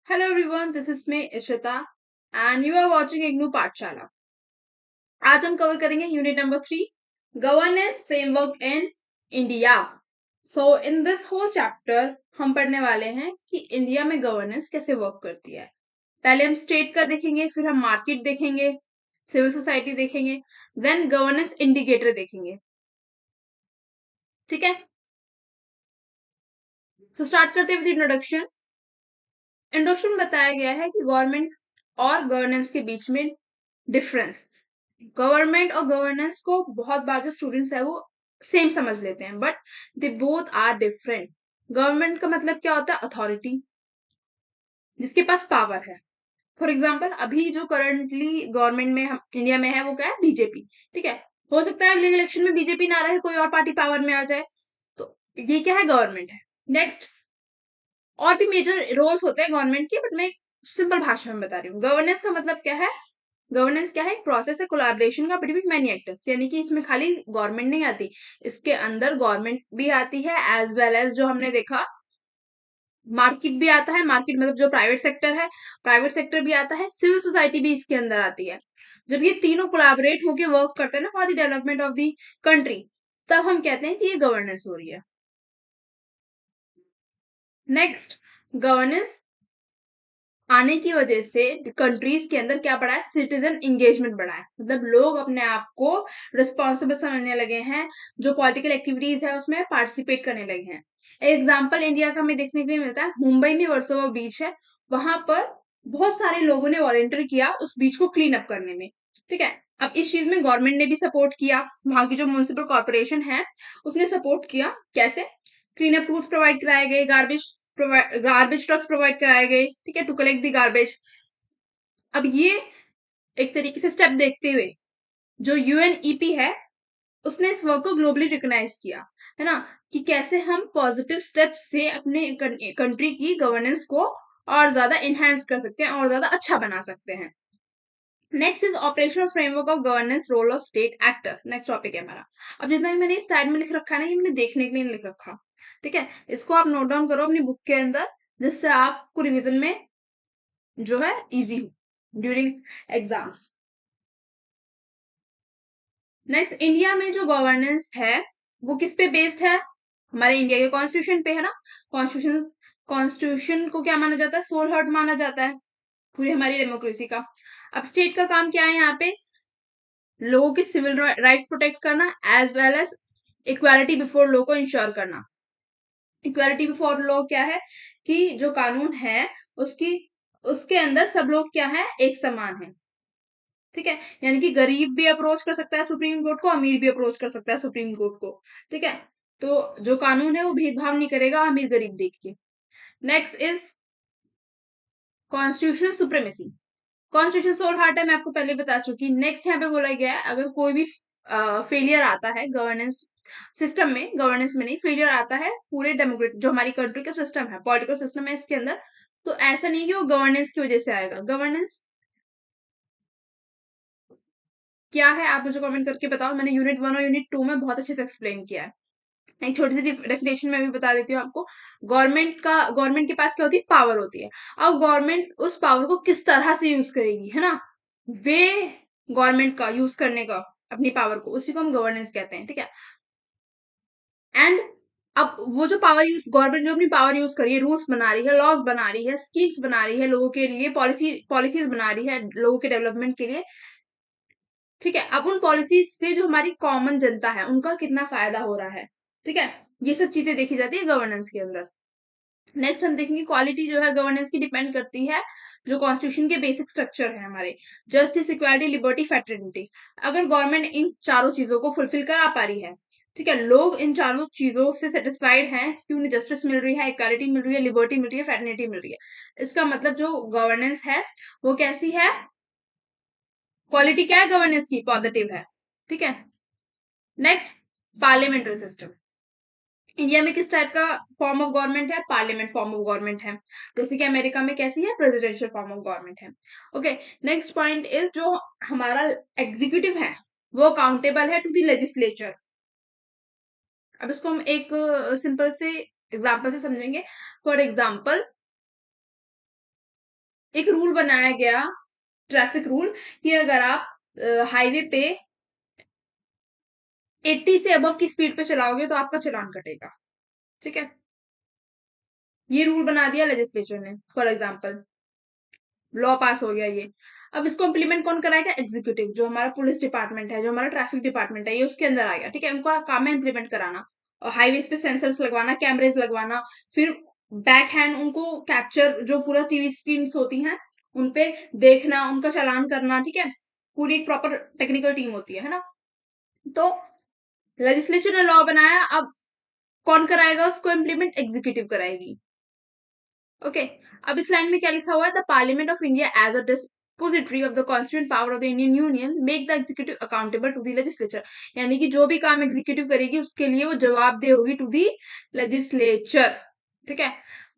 Hello everyone, this is me Ishita and you are watching IGNOU पाठशाला। आज हम cover करेंगे unit number 3 governance framework in India. So in this whole chapter हम पढ़ने वाले हैं कि इंडिया में गवर्नेंस कैसे वर्क करती है। पहले हम स्टेट का देखेंगे, फिर हम मार्केट देखेंगे, सिविल सोसाइटी देखेंगे, देन गवर्नेंस इंडिकेटर देखेंगे। ठीक है, सो स्टार्ट करते हैं विद इंट्रोडक्शन। इंट्रोडक्शन में बताया गया है कि गवर्नमेंट और गवर्नेंस के बीच में डिफरेंस। गवर्नमेंट और गवर्नेंस को बहुत बार जो स्टूडेंट्स है वो सेम समझ लेते हैं, but they both are different. Government का मतलब क्या होता है? अथॉरिटी, जिसके पास पावर है। फॉर एग्जाम्पल अभी जो करंटली गवर्नमेंट में हम इंडिया में है वो क्या है? बीजेपी। ठीक है, हो सकता है अगले इलेक्शन में बीजेपी ना रहे, कोई और पार्टी पावर में आ जाए, तो ये क्या है? गवर्नमेंट है। नेक्स्ट, और भी मेजर रोल्स होते हैं गवर्नमेंट के, बट मैं सिंपल भाषा में बता रही हूँ। गवर्नेंस का मतलब क्या है? गवर्नेंस क्या है? एक प्रोसेस है कोलैबोरेशन का बिटवीन मैनी एक्टर्स, यानी कि इसमें खाली गवर्नमेंट नहीं आती, इसके अंदर गवर्नमेंट भी आती है, एज वेल एज जो हमने देखा मार्केट भी आता है। मार्केट मतलब जो प्राइवेट सेक्टर है, प्राइवेट सेक्टर भी आता है, सिविल सोसाइटी भी इसके अंदर आती है। जब ये तीनों कोलैबोरेट होकर वर्क करते हैं ना for the development of the country, तब हम कहते हैं कि ये गवर्नेंस हो रही है। नेक्स्ट, गवर्नेंस आने की वजह से कंट्रीज के अंदर क्या बढ़ा है? सिटीजन इंगेजमेंट बढ़ा है, मतलब लोग अपने आप को रिस्पॉन्सिबल समझने लगे हैं, जो पॉलिटिकल एक्टिविटीज है उसमें पार्टिसिपेट करने लगे हैं। एग्जाम्पल इंडिया का हमें देखने के लिए मिलता है, मुंबई में वर्सोवा बीच है, वहां पर बहुत सारे लोगों ने वॉलेंटियर किया उस बीच को क्लीन अप करने में। ठीक है, अब इस चीज में गवर्नमेंट ने भी सपोर्ट किया, वहां की जो म्यूनिसिपल कॉर्पोरेशन है उसने सपोर्ट किया। कैसे? क्लीन अप टूल्स प्रोवाइड कराए गए, गार्बेज ट्रक्स प्रोवाइड कराए गए, ठीक है, टू कलेक्ट द गार्बेज। अब ये एक तरीके से स्टेप देखते हुए जो यूएनईपी है उसने इस वर्क को ग्लोबली रिकॉग्नाइज किया, है ना, कि कैसे हम पॉजिटिव स्टेप्स से अपने कंट्री की गवर्नेंस को और ज्यादा इनहेंस कर सकते हैं और ज्यादा अच्छा बना सकते हैं। Next is operational framework of governance role of state actors. Next topic है हमारा। अब जितना भी मैंने इस साइड में लिख रखा है ना, ये मैंने देखने के लिए नहीं लिख रखा। ठीक है, इसको आप नोट डाउन करो अपनी बुक के अंदर, जिससे आपको रिवीजन में जो है इजी हो ड्यूरिंग एग्जाम्स। नेक्स्ट, इंडिया में जो गवर्नेंस है वो किस पे बेस्ड है? हमारे इंडिया के कॉन्स्टिट्यूशन पे है ना। कॉन्स्टिट्यूशन कॉन्स्टिट्यूशन को क्या माना जाता है? सोल हार्ट माना जाता है पूरी हमारी डेमोक्रेसी का। अब स्टेट का काम क्या है यहाँ पे? लोगों की सिविल राइट्स प्रोटेक्ट करना, as well as equality before law को इंश्योर करना। इक्वालिटी बिफोर लॉ क्या है? कि जो कानून है उसकी उसके अंदर सब लोग क्या है? एक समान है। ठीक है, यानी कि गरीब भी अप्रोच कर सकता है सुप्रीम कोर्ट को, अमीर भी अप्रोच कर सकता है सुप्रीम कोर्ट को। ठीक है, तो जो कानून है वो भेदभाव नहीं करेगा अमीर गरीब देख के। Next is constitutional supremacy. Constitution soul heart है, मैं आपको पहले बता चुकी। नेक्स्ट यहाँ पे बोला गया है, अगर कोई भी फेलियर आता है गवर्नेंस सिस्टम में, गवर्नेंस में नहीं, फेलियर आता है पूरे डेमोक्रेट जो हमारी कंट्री का सिस्टम है, पॉलिटिकल सिस्टम है इसके अंदर, तो ऐसा नहीं कि वो गवर्नेंस की वजह से आएगा। गवर्नेंस क्या है आप मुझे कमेंट करके बताओ। मैंने यूनिट 1 और यूनिट 2 में बहुत अच्छे से एक्सप्लेन किया है। एक छोटी सी डेफिनेशन में भी बता देती हूँ आपको। गवर्नमेंट के पास क्या होती है? पावर होती है। अब गवर्नमेंट उस पावर को किस तरह से यूज करेगी, है ना, वे गवर्नमेंट का यूज करने का अपनी पावर को, उसी को हम गवर्नेंस कहते हैं। ठीक है, एंड अब वो जो पावर यूज गवर्नमेंट जो अपनी पावर यूज कर रही है, रूल्स बना रही है, लॉज बना रही है, स्कीम्स बना रही है लोगों के लिए, पॉलिसीज बना रही है लोगों के डेवलपमेंट के लिए। ठीक है, अब उन पॉलिसीज से जो हमारी कॉमन जनता है उनका कितना फायदा हो रहा है। ठीक है, ये सब चीजें देखी जाती है गवर्नेंस के अंदर। नेक्स्ट हम देखेंगे क्वालिटी जो है गवर्नेंस की डिपेंड करती है जो कॉन्स्टिट्यूशन के बेसिक स्ट्रक्चर है हमारे, जस्टिस, इक्वालिटी, लिबर्टी, फ्रेटर्निटी। अगर गवर्नमेंट इन चारों चीजों को फुलफिल करा पा रही है, ठीक है, लोग इन चारों चीजों से सेटिस्फाइड हैं कि उन्हें जस्टिस मिल रही है, इक्वालिटी मिल रही है, लिबर्टी मिल रही है, फ्रेटर्निटी मिल रही है, इसका मतलब जो गवर्नेंस है वो कैसी है? क्वालिटी क्या है गवर्नेंस की? पॉजिटिव है। ठीक है, नेक्स्ट, पार्लियामेंट्री सिस्टम। इंडिया में किस टाइप का फॉर्म ऑफ गवर्नमेंट है? पार्लियामेंट फॉर्म ऑफ गवर्नमेंट है। जैसे कि अमेरिका में कैसी है? प्रेसिडेंशियल फॉर्म ऑफ गवर्नमेंट है। ओके, नेक्स्ट पॉइंट इज जो हमारा एग्जीक्यूटिव है वो अकाउंटेबल है टू द लेजिस्लेचर। अब इसको हम एक सिंपल से एग्जाम्पल से समझेंगे। फॉर एग्जाम्पल एक रूल बनाया गया, ट्रैफिक रूल, कि अगर आप हाईवे पे 80 से अबव की स्पीड पे चलाओगे तो आपका चालान कटेगा। ठीक है, ये रूल बना दिया लेजिस्लेचर ने, फॉर एग्जाम्पल लॉ पास हो गया ये। अब इसको इम्प्लीमेंट कौन कराएगा? एग्जीक्यूटिव, जो हमारा पुलिस डिपार्टमेंट है, जो हमारा ट्रैफिक डिपार्टमेंट है, ये उसके अंदर आ गया। ठीक है, उनका काम है इम्प्लीमेंट कराना और हाईवेज पे सेंसर्स लगवाना, कैमरेज लगवाना, फिर बैक हैंड उनको कैप्चर, जो पूरा टीवी स्क्रीन होती हैं उनपे देखना, उनका चालान करना। ठीक है, पूरी एक प्रॉपर टेक्निकल टीम होती है ना। तो लेजिस्लेचर ने लॉ बनाया, अब कौन कराएगा उसको इम्प्लीमेंट? एग्जीक्यूटिव कराएगी। ओके, अब इस लाइन में क्या लिखा हुआ है? The parliament of India as a depository of the constituent power of the Indian union make the executive accountable to the legislature. यानी कि जो भी काम एग्जीक्यूटिव करेगी उसके लिए वो जवाबदेह होगी टू द लेजिस्लेचर। ठीक है,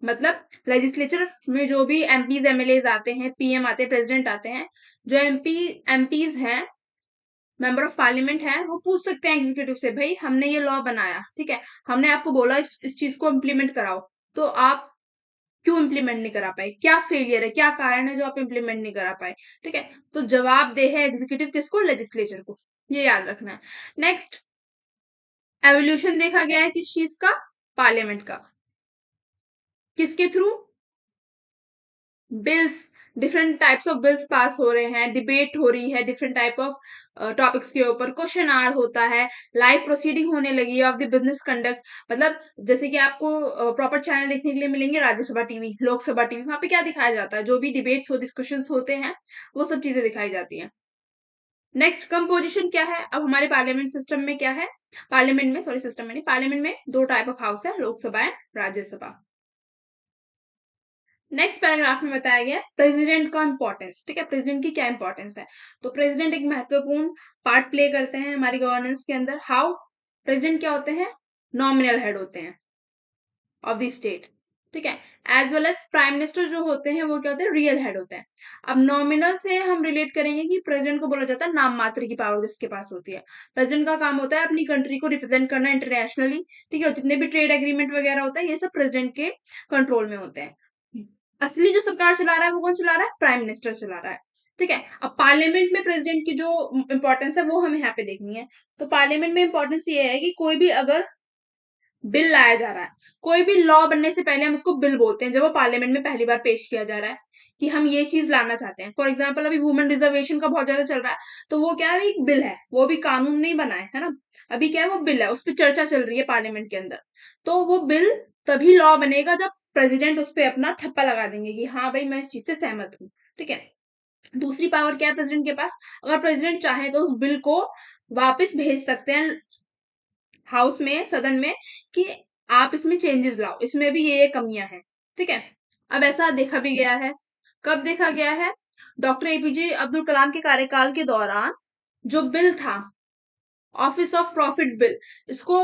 मतलब लेजिस्लेचर में जो भी एमपीज एमएलए आते हैं, पीएम आते हैं, प्रेसिडेंट आते हैं, जो एमपीज हैं, मेंबर ऑफ पार्लियामेंट है, वो पूछ सकते हैं एग्जीक्यूटिव से, भाई हमने ये लॉ बनाया, ठीक है, हमने आपको बोला इस चीज को इम्प्लीमेंट कराओ, तो आप क्यों इम्प्लीमेंट नहीं करा पाए? क्या फेलियर है, क्या कारण है जो आप इम्प्लीमेंट नहीं करा पाए? ठीक है, तो जवाब दे है एग्जीक्यूटिव किसको? लेजिस्लेचर को। ये याद रखना है। नेक्स्ट, एवोल्यूशन देखा गया है किस चीज का? पार्लियामेंट का। किसके through? Bills, different types of bills pass हो रहे हैं, डिबेट हो रही है डिफरेंट टाइप ऑफ टॉपिक्स के ऊपर, क्वेश्चन आर होता है, लाइव प्रोसीडिंग होने लगी है ऑफ द बिजनेस कंडक्ट। मतलब जैसे कि आपको प्रॉपर चैनल देखने के लिए मिलेंगे, राज्यसभा टीवी, लोकसभा टीवी, वहां पे क्या दिखाया जाता है? जो भी डिबेट्स हो, डिस्कशंस होते हैं, वो सब चीजें दिखाई जाती हैं। नेक्स्ट, कंपोजिशन क्या है? अब हमारे पार्लियामेंट सिस्टम में क्या है? पार्लियामेंट में, सॉरी सिस्टम में नहीं, पार्लियामेंट में दो टाइप ऑफ हाउस है, Lok Sabha and Rajya Sabha. Next paragraph में बताया गया प्रेसिडेंट का इंपॉर्टेंस। ठीक है, प्रेसिडेंट की क्या इंपॉर्टेंस है? तो प्रेसिडेंट एक महत्वपूर्ण पार्ट प्ले करते हैं हमारी गवर्नेंस के अंदर। हाउ? प्रेसिडेंट क्या होते हैं? नॉमिनल हेड होते हैं ऑफ द स्टेट। ठीक है, as well as prime minister जो होते हैं वो क्या होते हैं? रियल हेड होते हैं। अब नॉमिनल से हम रिलेट करेंगे कि प्रेसिडेंट को बोला जाता है नाम मात्र की पावर जिसके पास होती है। प्रेसिडेंट का काम होता है अपनी कंट्री को रिप्रेजेंट करना इंटरनेशनली। ठीक है, जितने भी ट्रेड एग्रीमेंट वगैरह होता है ये सब प्रेसिडेंट के कंट्रोल में होते हैं। असली जो सरकार चला रहा है वो कौन चला रहा है? प्राइम मिनिस्टर चला रहा है। ठीक है, अब पार्लियामेंट में प्रेसिडेंट की जो इंपॉर्टेंस है वो हमें यहाँ पे देखनी है। तो पार्लियामेंट में इंपॉर्टेंस ये है कि कोई भी अगर बिल लाया जा रहा है, कोई भी लॉ बनने से पहले हम उसको बिल बोलते हैं, जब वो पार्लियामेंट में पहली बार पेश किया जा रहा है कि हम ये चीज लाना चाहते हैं। फॉर एग्जाम्पल अभी वुमेन रिजर्वेशन का बहुत ज्यादा चल रहा है, तो वो क्या है? एक बिल है, वो भी कानून नहीं बना है ना, अभी क्या है? वो बिल है, उस पर चर्चा चल रही है पार्लियामेंट के अंदर। तो वो बिल तभी लॉ बनेगा जब प्रेसिडेंट उस पर अपना ठप्पा लगा देंगे कि हाँ भाई मैं इस चीज से सहमत हूँ। ठीक है, दूसरी पावर क्या है प्रेसिडेंट के पास? अगर प्रेसिडेंट चाहे तो उस बिल को वापस भेज सकते हैं हाउस में, सदन में, कि आप इसमें चेंजेस लाओ, इसमें भी ये कमियां हैं। ठीक है, अब ऐसा देखा भी गया है। कब देखा गया है? डॉक्टर एपीजे अब्दुल कलाम के कार्यकाल के दौरान जो बिल था, ऑफिस ऑफ प्रॉफिट बिल, इसको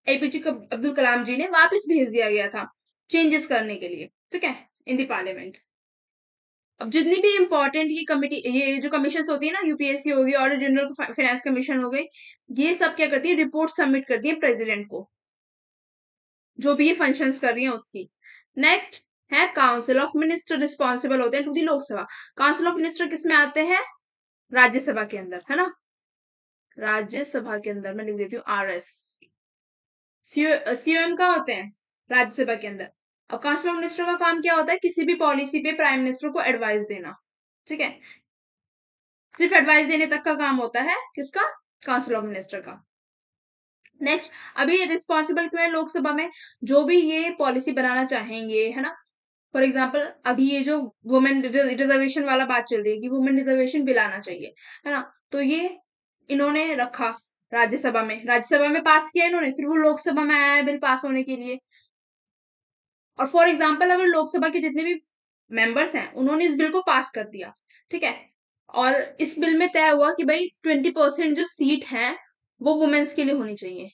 एपीजे अब्दुल कलाम जी ने वापस भेज दिया गया था चेंजेस करने के लिए। ठीक है, इन दी पार्लियामेंट। अब जितनी भी इंपॉर्टेंट ये कमिटी, ये जो कमीशन होती है ना, यूपीएससी होगी और जनरल फाइनेंस कमीशन हो गई, ये सब क्या करती है? रिपोर्ट सबमिट करती है प्रेसिडेंट को, जो भी ये फंक्शंस कर रही है उसकी। नेक्स्ट है काउंसिल ऑफ मिनिस्टर, रिस्पॉन्सिबल होते हैं to the Lok Sabha. Council of minister किस में आते हैं? राज्यसभा के अंदर, है ना, राज्यसभा के अंदर। मैं लिख देती हूँ RS। COM का होते हैं राज्यसभा के अंदर। अब काउंसिल ऑफ मिनिस्टर का काम क्या होता है? किसी भी पॉलिसी पे प्राइम मिनिस्टर को एडवाइस देना। ठीक है, सिर्फ एडवाइस देने तक का काम होता है किसका? काउंसिल ऑफ मिनिस्टर का। नेक्स्ट, अभी रिस्पॉन्सिबल क्यों है लोकसभा में? जो भी ये पॉलिसी बनाना चाहेंगे, है ना, फॉर एग्जाम्पल अभी ये जो वुमेन रिजर्वेशन वाला बात चल रही है कि वुमेन रिजर्वेशन बिल आना चाहिए, है ना, तो ये इन्होंने रखा राज्यसभा में, राज्यसभा में पास किया इन्होंने, फिर वो लोकसभा में आया है बिल पास होने के लिए। और फॉर एग्जाम्पल अगर लोकसभा के जितने भी मेंबर्स हैं उन्होंने इस बिल को पास कर दिया, ठीक है, और इस बिल में तय हुआ कि भाई 20% जो सीट है वो वुमेन्स के लिए होनी चाहिए।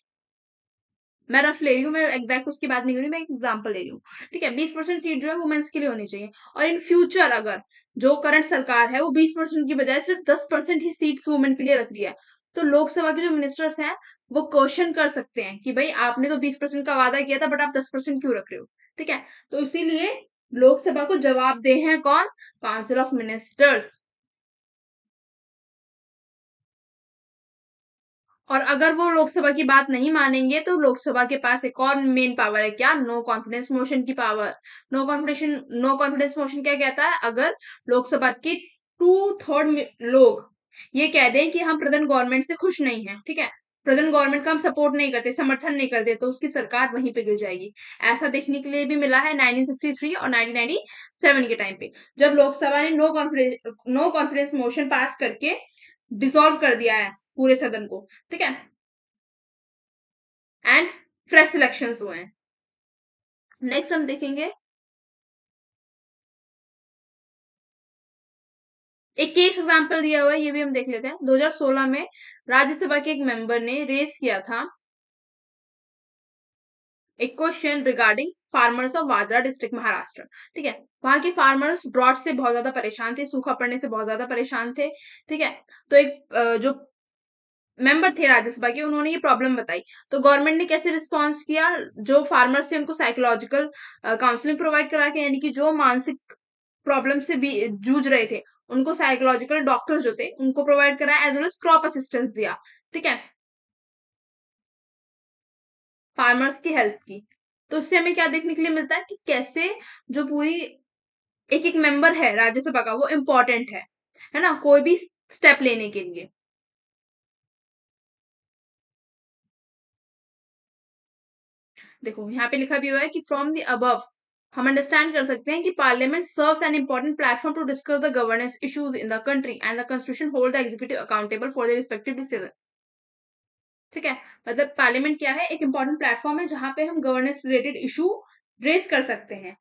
मैं रफ ले रही हूँ, मैं एग्जैक्ट उसकी बात नहीं कर रही, मैं एक एग्जाम्पल ले रही हूँ। ठीक है, 20% सीट जो है वुमेन्स के लिए होनी चाहिए। और इन फ्यूचर अगर जो करंट सरकार है वो 20% की बजाय सिर्फ 10% ही सीट्स वुमेन के लिए रख दिया, तो लोकसभा के जो मिनिस्टर्स हैं वो क्वेश्चन कर सकते हैं कि भाई आपने तो 20% का वादा किया था बट आप 10% क्यों रख रहे हो। ठीक है, तो इसीलिए लोकसभा को जवाबदेह हैं कौन? Council of ministers. और अगर वो लोकसभा की बात नहीं मानेंगे तो लोकसभा के पास एक और मेन पावर है, क्या? नो कॉन्फिडेंस मोशन की पावर। नो कॉन्फिडेंस मोशन क्या कहता है? अगर लोकसभा के 2/3 लोग ये कह दें कि हम प्रेजेंट गवर्नमेंट से खुश नहीं है, ठीक है, प्रेजेंट गवर्नमेंट का हम सपोर्ट नहीं करते, समर्थन नहीं करते, तो उसकी सरकार वहीं पे गिर जाएगी। ऐसा देखने के लिए भी मिला है 1963 और 1997 के टाइम पे, जब लोकसभा ने नो कॉन्फिडेंस मोशन पास करके डिसॉल्व कर दिया है पूरे सदन को, ठीक है, एंड फ्रेश इलेक्शंस हुए हैं। नेक्स्ट हम देखेंगे एक केस एग्जांपल दिया हुआ है, ये भी हम देख लेते हैं। 2016 में राज्यसभा के एक मेंबर ने रेस किया था एक क्वेश्चन रिगार्डिंग फार्मर्स ऑफ वादरा डिस्ट्रिक्ट महाराष्ट्र, ठीक है। वहां के फार्मर्स ड्रॉट से बहुत ज्यादा परेशान थे, सूखा पड़ने से बहुत ज्यादा परेशान थे, ठीक है। तो एक जो मेंबर थे राज्यसभा के, उन्होंने ये प्रॉब्लम बताई। तो गवर्नमेंट ने कैसे रिस्पॉन्स किया? जो फार्मर्स थे उनको साइकोलॉजिकल काउंसलिंग प्रोवाइड करा के, यानी कि जो मानसिक प्रॉब्लम से भी जूझ रहे थे उनको साइकोलॉजिकल डॉक्टर्स जो थे उनको प्रोवाइड कराया, as well as crop assistance दिया, ठीक है, फार्मर्स की हेल्प की। तो इससे हमें क्या देखने के लिए मिलता है कि कैसे जो पूरी एक एक मेंबर है राज्यसभा का वो इम्पोर्टेंट है ना, कोई भी स्टेप लेने के लिए। देखो यहाँ पे लिखा भी हुआ है कि फ्रॉम द अबव हम अंडरस्टैंड कर सकते हैं कि parliament serves an important platform to discuss the governance issues in the country and the constitution hold the executive accountable for the respective decision, ठीक है। मतलब पार्लियामेंट क्या है? एक इंपॉर्टेंट प्लेटफॉर्म है जहां पे हम गवर्नेंस रिलेटेड इशू रेस कर सकते हैं।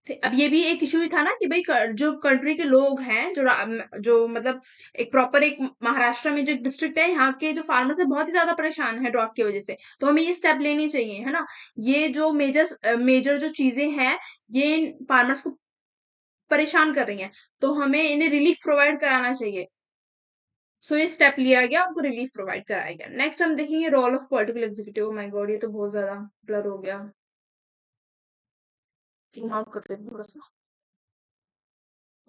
अब ये भी एक इशू ही था ना कि भाई जो कंट्री के लोग हैं, जो मतलब एक प्रॉपर एक महाराष्ट्र में जो डिस्ट्रिक्ट है, यहाँ के जो फार्मर्स है बहुत ही ज्यादा परेशान है ड्रॉट की वजह से, तो हमें ये स्टेप लेनी चाहिए, है ना। ये जो मेजर मेजर जो चीजें हैं ये फार्मर्स को परेशान कर रही हैं, तो हमें इन्हें रिलीफ प्रोवाइड कराना चाहिए। सो ये स्टेप लिया गया, उनको रिलीफ प्रोवाइड कराया गया। नेक्स्ट हम देखेंगे role of political executive. My god, ये तो बहुत ज्यादा ब्लर हो गया, जूम आउट करते हैं थोड़ा सा।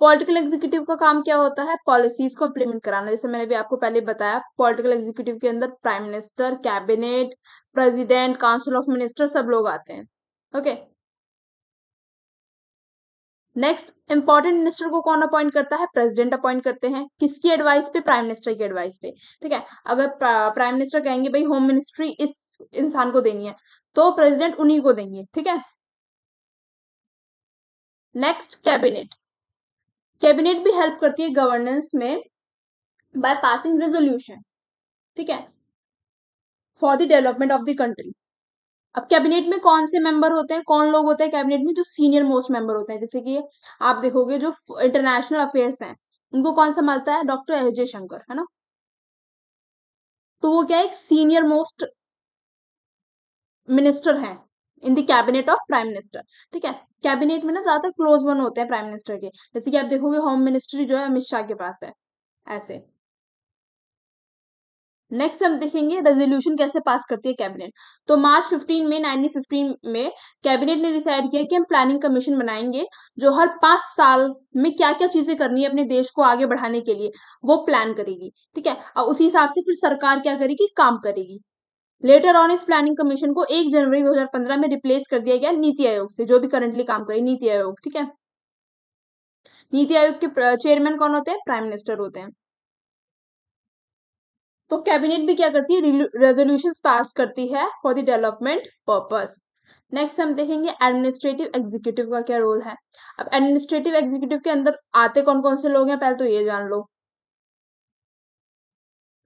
पॉलिटिकल एग्जीक्यूटिव का काम क्या होता है? पॉलिसीज को इम्प्लीमेंट कराना। जैसे मैंने भी आपको पहले बताया, पॉलिटिकल एग्जीक्यूटिव के अंदर prime minister, cabinet, president, council of minister सब लोग आते हैं, ओके। नेक्स्ट, इंपॉर्टेंट मिनिस्टर को कौन अपॉइंट करता है? प्रेसिडेंट अपॉइंट करते हैं। किसकी एडवाइस पे? प्राइम मिनिस्टर की एडवाइस पे, ठीक है। अगर प्राइम मिनिस्टर कहेंगे भाई होम मिनिस्ट्री इस इंसान को देनी है, तो प्रेसिडेंट उन्हीं को देंगे, ठीक है। Next, cabinet. कैबिनेट भी हेल्प करती है गवर्नेंस में बाय पासिंग रेजोल्यूशन, ठीक है, for the development of the country. अब कैबिनेट में कौन से मेंबर होते हैं, कौन लोग होते हैं कैबिनेट में? जो सीनियर मोस्ट मेंबर होते हैं, जैसे कि आप देखोगे जो इंटरनेशनल अफेयर्स हैं उनको कौन संभालता है? डॉक्टर एस जयशंकर, है ना। तो वो क्या है? एक सीनियर मोस्ट मिनिस्टर है in the cabinet of prime minister, ठीक है। कैबिनेट में ना ज्यादातर क्लोज वन होते हैं प्राइम मिनिस्टर के, जैसे कि आप देखोगे होम मिनिस्ट्री जो है अमित शाह के पास है, ऐसे। नेक्स्ट हम देखेंगे रेजोल्यूशन कैसे पास करती है कैबिनेट। तो मार्च 15 में 1915 में कैबिनेट ने डिसाइड किया कि हम प्लानिंग कमीशन बनाएंगे जो हर 5 साल में क्या क्या चीजें करनी है अपने देश को आगे बढ़ाने के लिए वो प्लान करेगी, ठीक है। और उसी हिसाब से फिर सरकार क्या करेगी? काम करेगी। लेटर ऑन इस प्लानिंग कमीशन को 1 जनवरी 2015 में रिप्लेस कर दिया गया नीति आयोग से, जो भी करंटली काम करे नीति आयोग, ठीक है। नीति आयोग के चेयरमैन कौन होते हैं? प्राइम मिनिस्टर होते हैं। तो कैबिनेट भी क्या करती है? रेजोल्यूशंस पास करती है for the development purpose. Next हम देखेंगे एडमिनिस्ट्रेटिव एग्जीक्यूटिव का क्या रोल है। अब एडमिनिस्ट्रेटिव एग्जीक्यूटिव के अंदर आते कौन कौन से लोग हैं, पहले तो ये जान लो।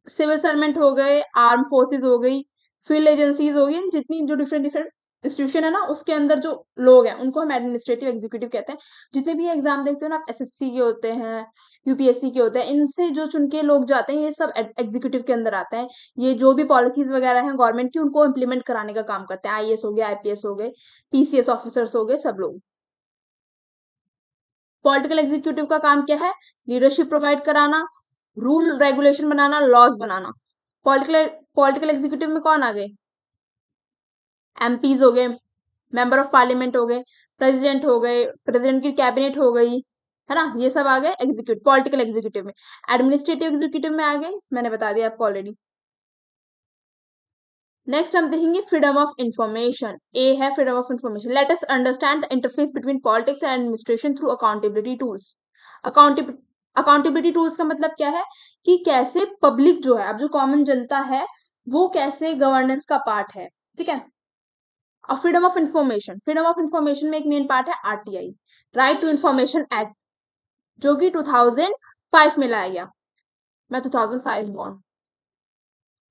सिविल सर्वेंट हो गए, आर्म फोर्सेस हो गई, फील्ड एजेंसीज हो गई, जितनी जो डिफरेंट डिफरेंट इंस्टीट्यूशन है ना उसके अंदर जो लोग हैं उनको हम एडमिनिस्ट्रेटिव एग्जीक्यूटिव कहते हैं। जितने भी एग्जाम देखते हो ना, आप एसएससी के होते हैं, यूपीएससी के होते हैं, इनसे जो चुन के लोग जाते हैं ये सब एग्जीक्यूटिव के अंदर आते हैं। ये जो भी पॉलिसीज वगैरह हैं गवर्नमेंट की उनको इम्प्लीमेंट कराने का काम करते हैं। आईएएस हो गए, आईपीएस हो गए, पीसीएस ऑफिसर्स हो गए, सब लोग। पॉलिटिकल एग्जीक्यूटिव का काम क्या है? लीडरशिप प्रोवाइड कराना, रूल रेगुलेशन बनाना, लॉज बनाना। पॉलिटिकल पॉलिटिकल एग्जीक्यूटिव में कौन आ गए? एमपीज हो गए, मेंबर ऑफ पार्लियामेंट हो गए, प्रेसिडेंट हो गए, प्रेसिडेंट की कैबिनेट हो गई, है ना, ये सब आ गए एग्जीक्यूटिव, पॉलिटिकल एग्जीक्यूटिव में। एडमिनिस्ट्रेटिव एग्जीक्यूटिव में आ गए, मैंने बता दिया आपको ऑलरेडी। नेक्स्ट हम देखेंगे फ्रीडम ऑफ इंफॉर्मेशन। ए है freedom of information. Let us understand the interface between politics and administration through accountability tools. Accountability tools का मतलब क्या है कि कैसे पब्लिक जो है, अब जो कॉमन जनता है, वो कैसे गवर्नेंस का पार्ट है, ठीक है। और freedom of information, freedom of information में एक मेन पार्ट है RTI, right to information act, जो कि 2005 में लाया गया। मैं 2005 बॉर्न,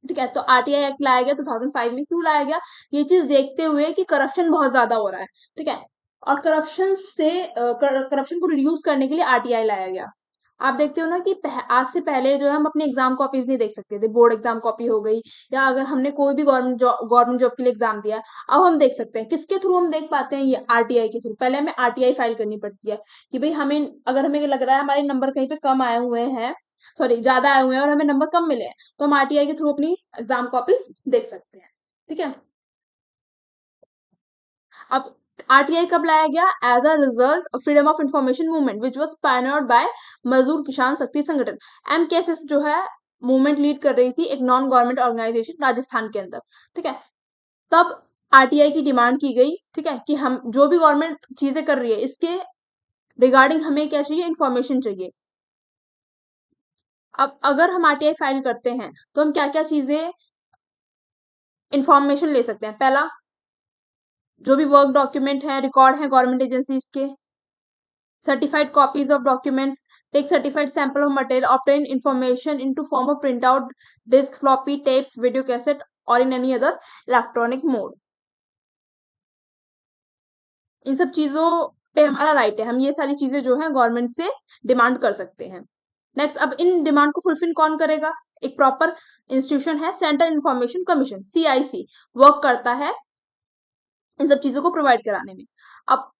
ठीक है। तो आरटीआई एक्ट लाया गया 2005 में, क्यों लाया गया? ये चीज देखते हुए कि करप्शन बहुत ज्यादा हो रहा है, ठीक है। और करप्शन को रिड्यूस करने के लिए आरटीआई लाया गया। आप देखते हो ना कि आज से पहले जो है हम अपने एग्जाम कॉपीज नहीं देख सकते थे, बोर्ड एग्जाम कॉपी हो गई, या अगर हमने कोई भी गवर्नमेंट जॉब के लिए एग्जाम दिया है, अब हम देख सकते हैं। किसके थ्रू हम देख पाते हैं? ये आरटीआई के थ्रू। पहले हमें आरटीआई फाइल करनी पड़ती है कि भाई हमें, अगर हमें लग रहा है हमारे नंबर कहीं पे कम आए हुए हैं, सॉरी ज्यादा आए हुए हैं और हमें नंबर कम मिले हैं, तो हम आरटीआई के थ्रू अपनी एग्जाम कॉपीज देख सकते हैं, ठीक है। अब आरटीआई कब लाया गया? As a result of freedom of information movement which was pioneered by Mazdoor Kisan शक्ति संगठन। एमकेएसएस जो है मूवमेंट लीड कर रही थी, एक नॉन गवर्नमेंट ऑर्गेनाइजेशन राजस्थान के अंदर, ठीक है। तब आरटीआई की डिमांड की गई, ठीक है, कि हम जो भी गवर्नमेंट चीजें कर रही है इसके रिगार्डिंग हमें क्या चाहिए? इंफॉर्मेशन चाहिए। अब अगर हम आरटीआई फाइल करते हैं तो हम क्या क्या चीजें इंफॉर्मेशन ले सकते हैं? पहला, जो भी वर्क डॉक्यूमेंट है, रिकॉर्ड है गवर्नमेंट एजेंसीज के, certified copies of documents, take certified sample of material, obtain information into form of printout, disk, floppy, tapes, video cassette or in any other electronic mode। इन सब चीजों पे हमारा right है, हम ये सारी चीजें जो है गवर्नमेंट से डिमांड कर सकते हैं। नेक्स्ट, अब इन डिमांड को फुलफिल कौन करेगा? एक प्रॉपर इंस्टीट्यूशन है, central information commission, CIC, work करता है इन सब चीजों को प्रोवाइड कराने में। अब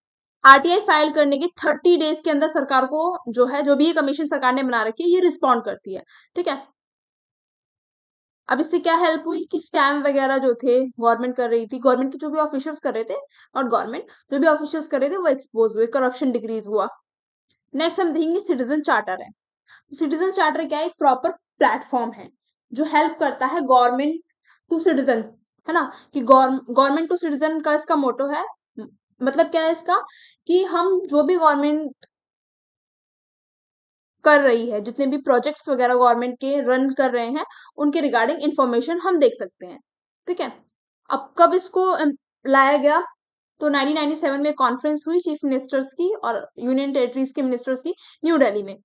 आरटीआई फाइल करने के 30 डेज के अंदर सरकार को जो है, जो भी ये कमीशन सरकार ने बना रखी है, ये रिस्पॉन्ड करती है, ठीक है। अब इससे क्या हेल्प हुई कि स्कैम वगैरह जो थे गवर्नमेंट कर रही थी, गवर्नमेंट के जो भी ऑफिशियल्स कर रहे थे, और गवर्नमेंट जो भी ऑफिशियल्स कर रहे थे, वो एक्सपोज हुए, करप्शन डिक्रीज हुआ। नेक्स्ट हम देखेंगे सिटीजन चार्टर है। सिटीजन चार्टर क्या है? एक प्रॉपर प्लेटफॉर्म है जो हेल्प करता है गवर्नमेंट टू सिटीजन, है ना, कि गवर्नमेंट टू सिटीजन का इसका मोटो है। मतलब क्या है इसका? कि हम जो भी गवर्नमेंट कर रही है, जितने भी प्रोजेक्ट्स वगैरह गवर्नमेंट के रन कर रहे हैं, उनके रिगार्डिंग इंफॉर्मेशन हम देख सकते हैं, ठीक है। अब कब इसको लाया गया? तो 1997 में कॉन्फ्रेंस हुई चीफ मिनिस्टर्स की और यूनियन टेरिटरीज के मिनिस्टर्स की, न्यू दिल्ली में।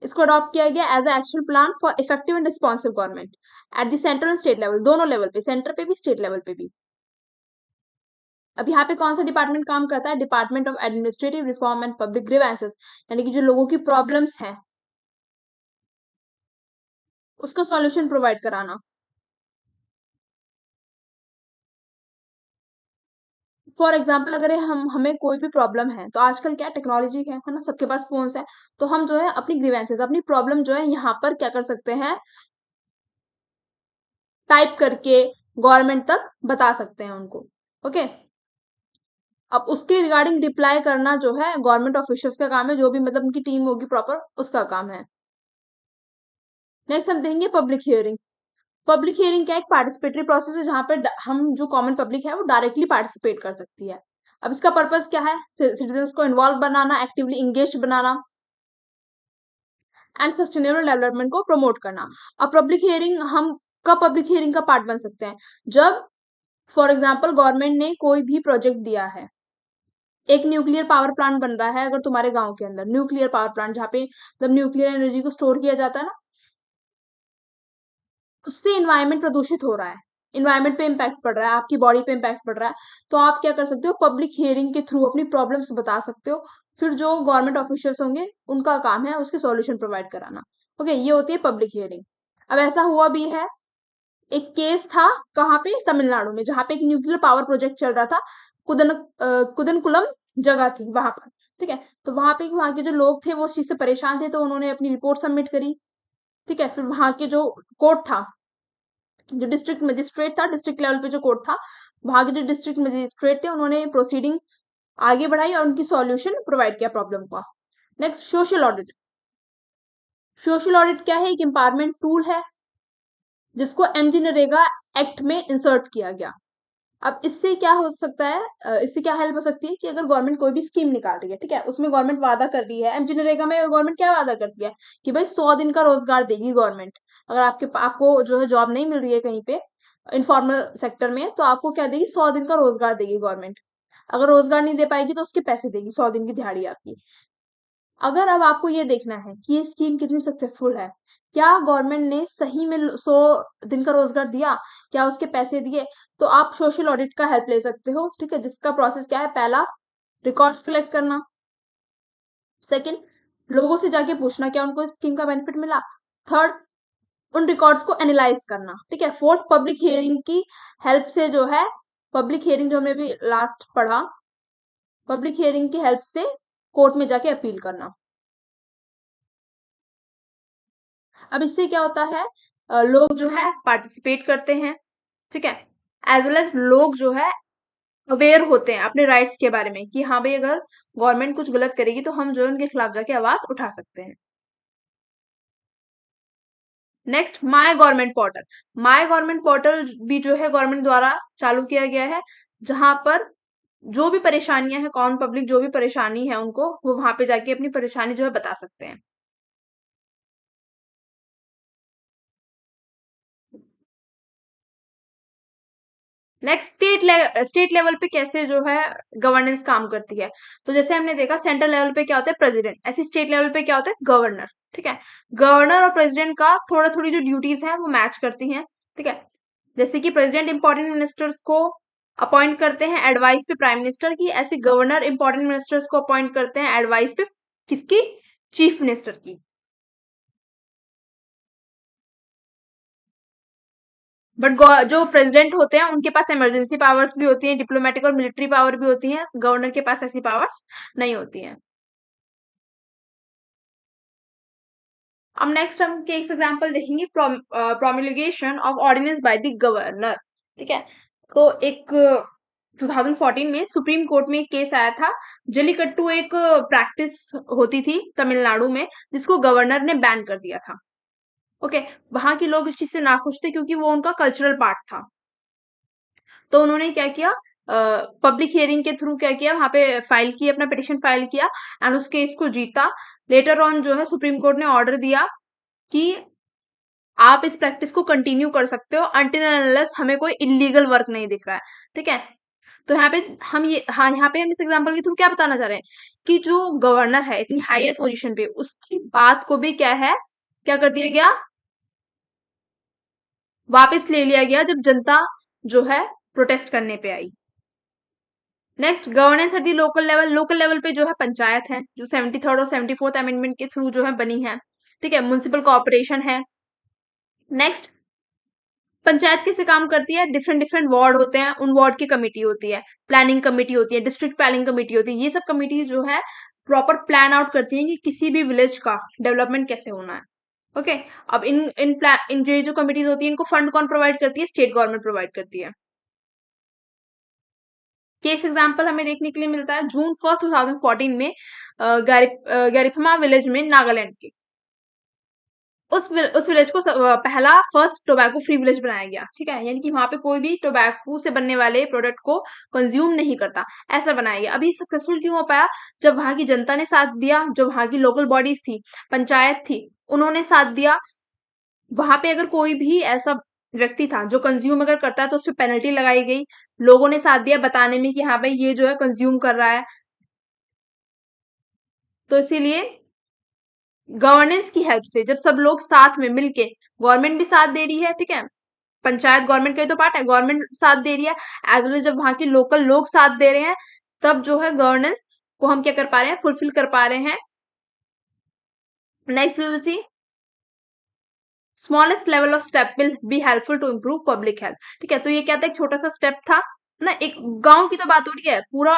इसको अडॉप्ट किया गया as a action plan for effective and responsive government at the central and state level, दोनों लेवल पे, सेंटर पे भी स्टेट लेवल पे भी। अब यहाँ पे कौन सा डिपार्टमेंट काम करता है? Department of administrative reform and public grievances, यानी कि जो लोगों की प्रॉब्लम्स हैं उसका सॉल्यूशन प्रोवाइड कराना। फॉर एग्जाम्पल, अगर हमें कोई भी प्रॉब्लम है, तो आजकल क्या टेक्नोलॉजी है ना, सबके पास फोन्स है, तो हम जो है अपनी ग्रीवेंसेस, अपनी प्रॉब्लम जो है यहाँ पर क्या कर सकते हैं? टाइप करके गवर्नमेंट तक बता सकते हैं उनको, ओके। अब उसके रिगार्डिंग रिप्लाई करना जो है गवर्नमेंट ऑफिशियल्स का काम है, जो भी मतलब उनकी टीम होगी प्रॉपर, उसका काम है। नेक्स्ट हम देखेंगे पब्लिक हियरिंग। पब्लिक हियरिंग क्या? एक पार्टिसिपेटरी प्रोसेस है जहां पर हम जो कॉमन पब्लिक है वो डायरेक्टली पार्टिसिपेट कर सकती है। अब इसका पर्पस क्या है? सिटीजन्स को involve banana, actively engage banana and sustainable development को प्रमोट करना। अब पब्लिक हियरिंग हम कब पब्लिक हियरिंग का पार्ट बन सकते हैं? जब फॉर एग्जाम्पल गवर्नमेंट ने कोई भी प्रोजेक्ट दिया है, एक न्यूक्लियर पावर प्लांट बन रहा है अगर तुम्हारे गांव के अंदर, न्यूक्लियर पावर प्लांट जहाँ पे मतलब न्यूक्लियर एनर्जी को स्टोर किया जाता है ना, उससे इन्वायरमेंट प्रदूषित हो रहा है, इन्वायरमेंट पे इम्पैक्ट पड़ रहा है, आपकी बॉडी पे इम्पैक्ट पड़ रहा है, तो आप क्या कर सकते हो? पब्लिक हियरिंग के थ्रू अपनी प्रॉब्लम्स बता सकते हो। फिर जो गवर्नमेंट ऑफिशियल्स होंगे उनका काम है उसके सॉल्यूशन प्रोवाइड कराना, ओके। ये होती है पब्लिक हियरिंग। अब ऐसा हुआ भी है, एक केस था कहाँ पे? तमिलनाडु में, जहाँ पे एक न्यूक्लियर पावर प्रोजेक्ट चल रहा था, कुदनकुलम जगह थी वहां पर, ठीक है। तो वहां के जो लोग थे वो उस चीज से परेशान थे, तो उन्होंने अपनी रिपोर्ट सबमिट करी, ठीक है। फिर वहां के जो कोर्ट था, जो डिस्ट्रिक्ट मजिस्ट्रेट था, डिस्ट्रिक्ट लेवल पे जो कोर्ट था, वहां के जो डिस्ट्रिक्ट मजिस्ट्रेट थे उन्होंने प्रोसीडिंग आगे बढ़ाई और उनकी सॉल्यूशन प्रोवाइड किया प्रॉब्लम का। Next, social audit. Social audit क्या है? एक एम्पावरमेंट टूल है जिसको एमजी नरेगा एक्ट में इंसर्ट किया गया। अब इससे क्या हो सकता है, इससे क्या हेल्प हो सकती है कि अगर गवर्नमेंट कोई भी स्कीम निकाल रही है, ठीक है, उसमें गवर्नमेंट वादा कर रही है, एमजी नरेगा में गवर्नमेंट क्या वादा करती है कि भाई 100 दिन का रोजगार देगी गवर्नमेंट। अगर आपको जो है जॉब नहीं मिल रही है कहीं पे इनफॉर्मल सेक्टर में, तो आपको क्या देगी? 100 दिन का रोजगार देगी गवर्नमेंट। अगर रोजगार नहीं दे पाएगी तो उसके पैसे देगी, 100 दिन की दिहाड़ी आपकी। अगर अब आपको ये देखना है कि ये स्कीम कितनी सक्सेसफुल है, क्या गवर्नमेंट ने सही में 100 दिन का रोजगार दिया, क्या उसके पैसे दिए, तो आप सोशल ऑडिट का हेल्प ले सकते हो, ठीक है, जिसका प्रोसेस क्या है? पहला, रिकॉर्ड्स कलेक्ट करना। सेकंड, लोगों से जाके पूछना क्या उनको इस स्कीम का बेनिफिट मिला। थर्ड, उन रिकॉर्ड्स को एनालाइज करना, ठीक है। फोर्थ, पब्लिक हियरिंग की हेल्प से जो है, पब्लिक हियरिंग जो हमने भी लास्ट पढ़ा, पब्लिक हियरिंग की हेल्प से कोर्ट में जाके अपील करना। अब इससे क्या होता है, लोग जो है पार्टिसिपेट करते हैं, ठीक है, एज वेल एज लोग जो है अवेयर होते हैं अपने राइट्स के बारे में कि हाँ भाई अगर गवर्नमेंट कुछ गलत करेगी तो हम जो है उनके खिलाफ जाके आवाज उठा सकते हैं। Next, my government portal. My government portal भी जो है गवर्नमेंट द्वारा चालू किया गया है, जहां पर जो भी परेशानियां हैं, कॉमन पब्लिक जो भी परेशानी है उनको, वो वहां पे जाके अपनी परेशानी जो है बता सकते हैं। नेक्स्ट, स्टेट लेवल पे कैसे जो है गवर्नेंस काम करती है। तो जैसे हमने देखा सेंट्रल लेवल पे क्या होता है? प्रेसिडेंट। ऐसे स्टेट लेवल पे क्या होता है? गवर्नर, ठीक है। गवर्नर और प्रेसिडेंट का थोड़ा थोड़ी जो ड्यूटीज है वो मैच करती हैं, ठीक है। जैसे कि प्रेसिडेंट इंपॉर्टेंट मिनिस्टर्स को अपॉइंट करते हैं एडवाइस पे प्राइम मिनिस्टर की, ऐसे गवर्नर इंपॉर्टेंट मिनिस्टर्स को अपॉइंट करते हैं एडवाइस पे किसकी? चीफ मिनिस्टर की। बट जो प्रेसिडेंट होते हैं उनके पास इमरजेंसी पावर्स भी होती हैं, डिप्लोमेटिक और मिलिट्री पावर भी होती हैं, गवर्नर के पास ऐसी पावर्स नहीं होती हैं। अब नेक्स्ट हम केस एग्जांपल देखेंगे, promulgation of ordinance by the governor, ठीक है। तो एक 2014 में सुप्रीम कोर्ट में एक केस आया था। जल्लीकट्टू एक प्रैक्टिस होती थी तमिलनाडु में, जिसको गवर्नर ने बैन कर दिया था। ओके, वहां के लोग इस चीज से नाखुश थे क्योंकि वो उनका कल्चरल पार्ट था। तो उन्होंने क्या किया, पब्लिक हियरिंग के थ्रू क्या किया, वहां पे फाइल किया, अपना पिटिशन फाइल किया एंड उस केस को जीता। लेटर ऑन जो है सुप्रीम कोर्ट ने ऑर्डर दिया कि आप इस प्रैक्टिस को कंटिन्यू कर सकते हो अनटिल अनलेस हमें कोई इलीगल वर्क नहीं दिख रहा है, ठीक है। तो यहाँ पे यहाँ पे हम इस एग्जांपल के थ्रू क्या बताना चाह रहे हैं कि जो गवर्नर है इतनी हायर पोजीशन पे, उसकी बात को भी क्या है, क्या कर दिया गया? वापस ले लिया गया जब जनता जो है प्रोटेस्ट करने पे आई। Next, governance at the local level. Local level पे जो है पंचायत है, जो 73rd और 74th अमेंडमेंट के थ्रू जो है बनी है, ठीक है। म्युनिसिपल कॉर्पोरेशन है। नेक्स्ट, पंचायत कैसे काम करती है? डिफरेंट डिफरेंट वार्ड होते हैं, उन वार्ड की कमेटी होती है, प्लानिंग कमेटी होती है, डिस्ट्रिक्ट प्लानिंग कमेटी होती है। ये सब कमेटी जो है प्रॉपर प्लान आउट करती है कि किसी भी विलेज का डेवलपमेंट कैसे होना है। ओके, अब इन जो कमिटीज होती है इनको फंड कौन प्रोवाइड करती है? स्टेट गवर्नमेंट प्रोवाइड करती है। केस एग्जांपल हमें देखने के लिए मिलता है जून 1 2014 में गैरिफमा विलेज में, नागालैंड के, उस विलेज को पहला फर्स्ट टोबैको फ्री विलेज बनाया गया, ठीक है। यानी कि वहां पे कोई भी टोबैको से बनने वाले प्रोडक्ट को कंज्यूम नहीं करता, ऐसा बनाया गया। अभी सक्सेसफुल क्यों हो पाया? जब वहां की जनता ने साथ दिया, जो वहां की लोकल बॉडीज थी, पंचायत थी, उन्होंने साथ दिया। वहां पे अगर कोई भी ऐसा व्यक्ति था जो कंज्यूम अगर करता है तो उस पर पेनल्टी लगाई गई। लोगों ने साथ दिया बताने में कि हाँ भाई ये जो है कंज्यूम कर रहा है। तो इसीलिए गवर्नेंस की हेल्प से जब सब लोग साथ में मिलके, गवर्नमेंट भी साथ दे रही है, ठीक है, पंचायत गवर्नमेंट का ही तो पार्ट है, गवर्नमेंट साथ दे रही है, एज वेल जब वहां के लोकल लोग साथ दे रहे हैं, तब जो है गवर्नेंस को हम क्या कर पा रहे हैं? फुलफिल कर पा रहे हैं। Next we will see smallest level of step will be helpful to improve public health, ठीक है। तो ये क्या था? एक छोटा सा स्टेप था ना, एक गांव की तो बात हो रही है, पूरा